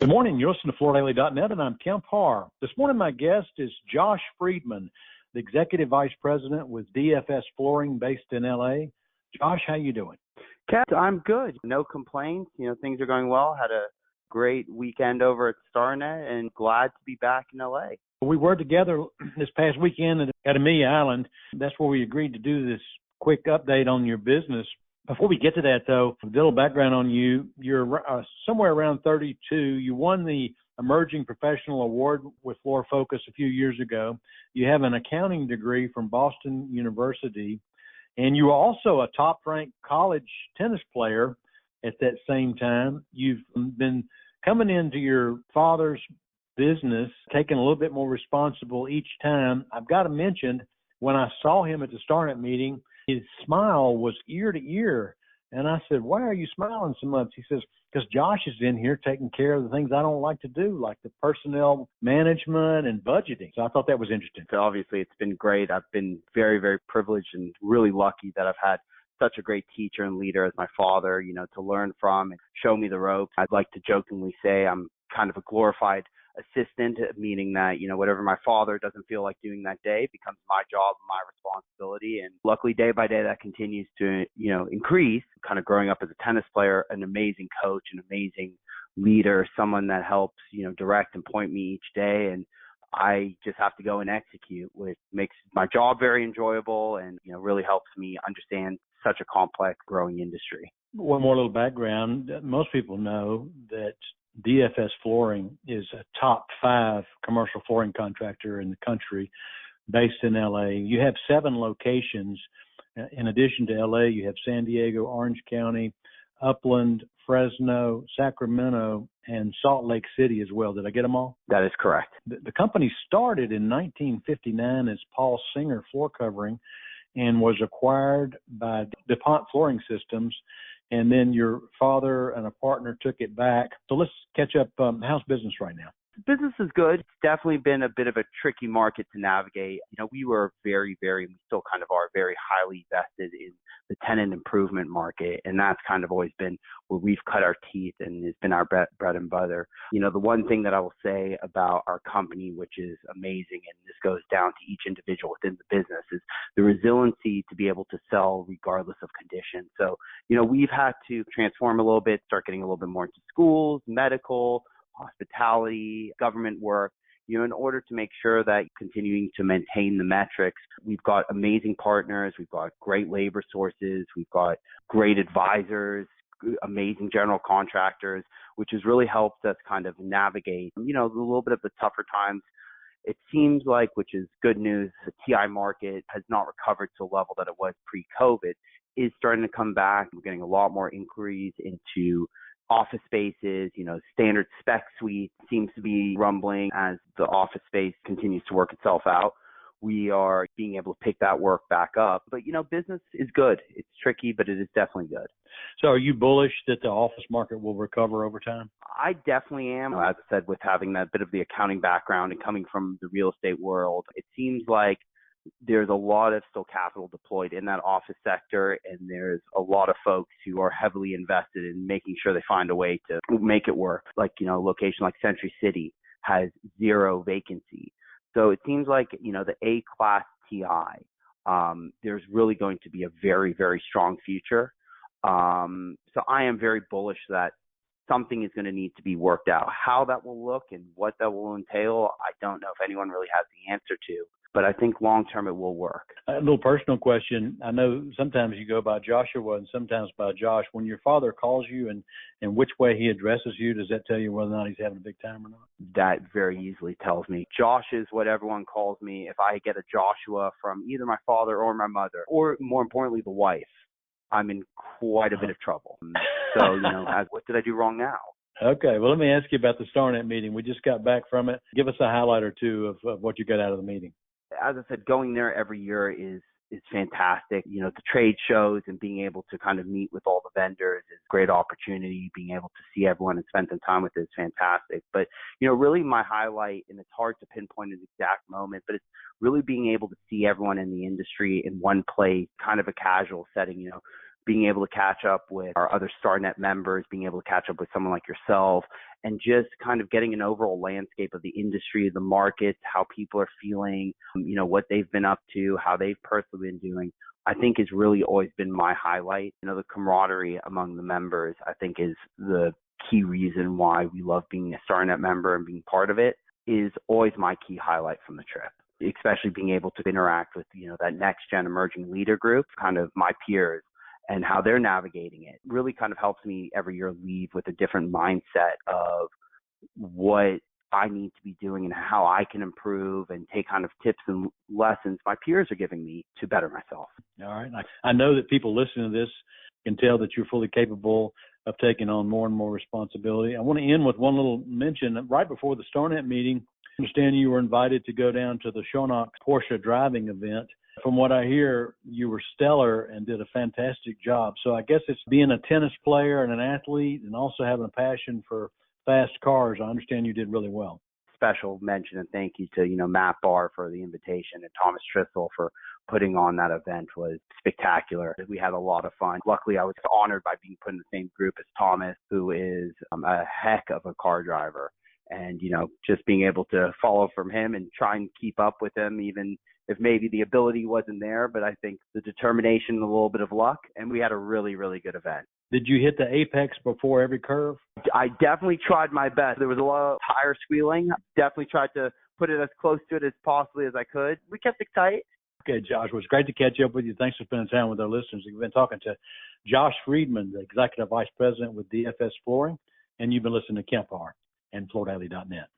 Good morning. You're listening to FloorDaily.net, and I'm Kemp Harr. This morning, my guest is Josh Friedman, the Executive Vice President with DFS Flooring based in L.A. Josh, how you doing? Kat, I'm good. No complaints. Things are going well. Had a great weekend over at Starnet and glad to be back in LA. We were together this past weekend at Amelia Island. That's where we agreed to do this quick update on your business. Before we get to that, though, a little background on you. You're somewhere around 32. You won the Emerging Professional Award with Floor Focus a few years ago. You have an accounting degree from Boston University, and you were also a top-ranked college tennis player at that same time. You've been coming into your father's business, taking a little bit more responsible each time. I've got to mention, when I saw him at the Starnet meeting, his smile was ear to ear. And I said, why are you smiling so much? He says, because Josh is in here taking care of the things I don't like to do, like the personnel management and budgeting. So I thought that was interesting. So obviously it's been great. I've been very, very privileged and really lucky that I've had such a great teacher and leader as my father, to learn from and show me the ropes. I'd like to jokingly say I'm kind of a glorified assistant, meaning that, whatever my father doesn't feel like doing that day becomes my job and my responsibility. And luckily, day by day, that continues to, increase. Kind of growing up as a tennis player, an amazing coach, an amazing leader, someone that helps, direct and point me each day. And I just have to go and execute, which makes my job very enjoyable and, really helps me understand such a complex growing industry. One more little background. Most people know that DFS Flooring is a top 5 commercial flooring contractor in the country based in LA. You have 7 locations. In addition to LA, you have San Diego, Orange County, Upland, Fresno, Sacramento, and Salt Lake City as well. Did I get them all? That is correct. The company started in 1959 as Paul Singer Floor Covering and was acquired by DuPont Flooring Systems. And then your father and a partner took it back. So let's catch up. How's business right now? Business is good. It's definitely been a bit of a tricky market to navigate. We were we still kind of are very highly vested in the tenant improvement market. And that's kind of always been where we've cut our teeth and has been our bread and butter. The one thing that I will say about our company, which is amazing, and this goes down to each individual within the business, is the resiliency to be able to sell regardless of condition. So, we've had to transform a little bit, start getting a little bit more into schools, medical, hospitality, government work, in order to make sure that continuing to maintain the metrics. We've got amazing partners. We've got great labor sources. We've got great advisors, amazing general contractors, which has really helped us kind of navigate, a little bit of the tougher times. It seems like, which is good news, the TI market has not recovered to a level that it was pre-COVID, is starting to come back. We're getting a lot more inquiries into office spaces, standard spec suite seems to be rumbling as the office space continues to work itself out. We are being able to pick that work back up. But, business is good. It's tricky, but it is definitely good. So are you bullish that the office market will recover over time? I definitely am. As I said, with having that bit of the accounting background and coming from the real estate world, it seems like there's a lot of still capital deployed in that office sector, and there's a lot of folks who are heavily invested in making sure they find a way to make it work. Like, a location like Century City has 0 vacancy. So it seems like, the A-class TI, there's really going to be a very, very strong future. So I am very bullish that something is going to need to be worked out. How that will look and what that will entail, I don't know if anyone really has the answer to. But I think long-term it will work. A little personal question. I know sometimes you go by Joshua and sometimes by Josh. When your father calls you and which way he addresses you, does that tell you whether or not he's having a big time or not? That very easily tells me. Josh is what everyone calls me. If I get a Joshua from either my father or my mother, or more importantly, the wife, I'm in quite a bit of trouble. So, what did I do wrong now? Okay. Well, let me ask you about the Starnet meeting. We just got back from it. Give us a highlight or two of what you got out of the meeting. As I said, going there every year is fantastic. The trade shows and being able to kind of meet with all the vendors is a great opportunity. Being able to see everyone and spend some time with it is fantastic. But, really my highlight, and it's hard to pinpoint an exact moment, but it's really being able to see everyone in the industry in one place, kind of a casual setting, being able to catch up with our other Starnet members, being able to catch up with someone like yourself, and just kind of getting an overall landscape of the industry, the markets, how people are feeling, what they've been up to, how they've personally been doing, I think has really always been my highlight. The camaraderie among the members, I think, is the key reason why we love being a Starnet member and being part of it, is always my key highlight from the trip, especially being able to interact with, that next gen emerging leader group, kind of my peers, and how they're navigating it. Really kind of helps me every year leave with a different mindset of what I need to be doing and how I can improve and take kind of tips and lessons my peers are giving me to better myself. All right. I know that people listening to this can tell that you're fully capable of taking on more and more responsibility. I want to end with one little mention. Right before the Starnet meeting, I understand you were invited to go down to the Schonach Porsche driving event. From what I hear, you were stellar and did a fantastic job. So I guess it's being a tennis player and an athlete and also having a passion for fast cars. I understand you did really well. Special mention and thank you to, Matt Barr for the invitation and Thomas Trissel for putting on that event. Was spectacular. We had a lot of fun. Luckily, I was honored by being put in the same group as Thomas, who is a heck of a car driver. And, just being able to follow from him and try and keep up with him, even if maybe the ability wasn't there, but I think the determination and a little bit of luck. And we had a really, really good event. Did you hit the apex before every curve? I definitely tried my best. There was a lot of tire squealing. Definitely tried to put it as close to it as possibly as I could. We kept it tight. Okay, Josh, it was great to catch up with you. Thanks for spending time with our listeners. We've been talking to Josh Friedman, the Executive Vice President with DFS Flooring, and you've been listening to Kemp Harr and FloorDaily.net.